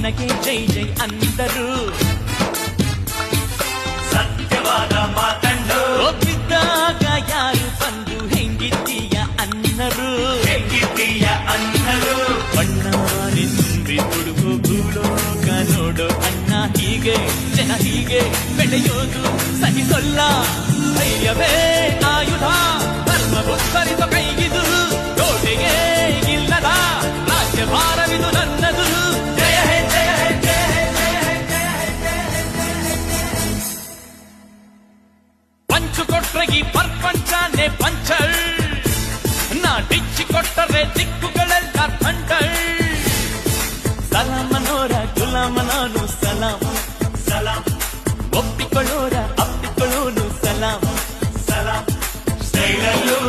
ನಿನಗೆ ಜೈ ಜೈ ಅಂದರು. ಸತ್ಯವಾದ ಮಾತಂಡು ಒಪ್ಪಿದ್ದಾಗ ಯಾರು ಬಂದು ಹೆಂಗಿದ್ದೀಯ ಅನ್ನರು. ಹೆಂಗಿದ್ದೀಯ ಅನ್ನರು. ಬಣ್ಣ ನಿಂಬಿ ಹುಡುಗು ಭೂಲೋಕ ನೋಡು ಅಣ್ಣ. ಹೀಗೆ ಜನ ಹೀಗೆ ಬೆಳೆಯೋದು ಸಹಿಸೊಲ್ಲ. ಧೈರ್ಯವೇ ಆಯುಧ, ಧರ್ಮವುತ್ತರಿತ ಕೈಗಿದು. ಕೋಟೆಗೆ ಇಲ್ಲದ ರಾಜ್ಯಭಾರವಿದು ನನ್ನದು. ಜಯ ಹೇ ಜಯ ಹೇ ಜಯ ಹೇ ಜಯ ಹೇ ಜಯ ಹೇ. ಪಂಚು ಕೊಟ್ರೆ ಈ ಪ್ರಪಂಚನೇ ಪಂಚಳ್. ನಾ ಡಿಚ್ಚಿ ಕೊಟ್ಟರೆ ದಿಕ್ಕುಗಳೆಲ್ಲ ಥಂಡಳ್. ಸಲಾಮನೋರ ಗುಲಾಮನಾನು ಸಲಾಂ ಸಲಾಂ ಒಪ್ಪಿಕೊಳ್ಳೋರ ಅಪ್ಪಿಕೊಳ್ಳೋನು ಸಲಾಂ ಸಲಾಂ. ಸ್ಟೈಲಲ್ಲೂ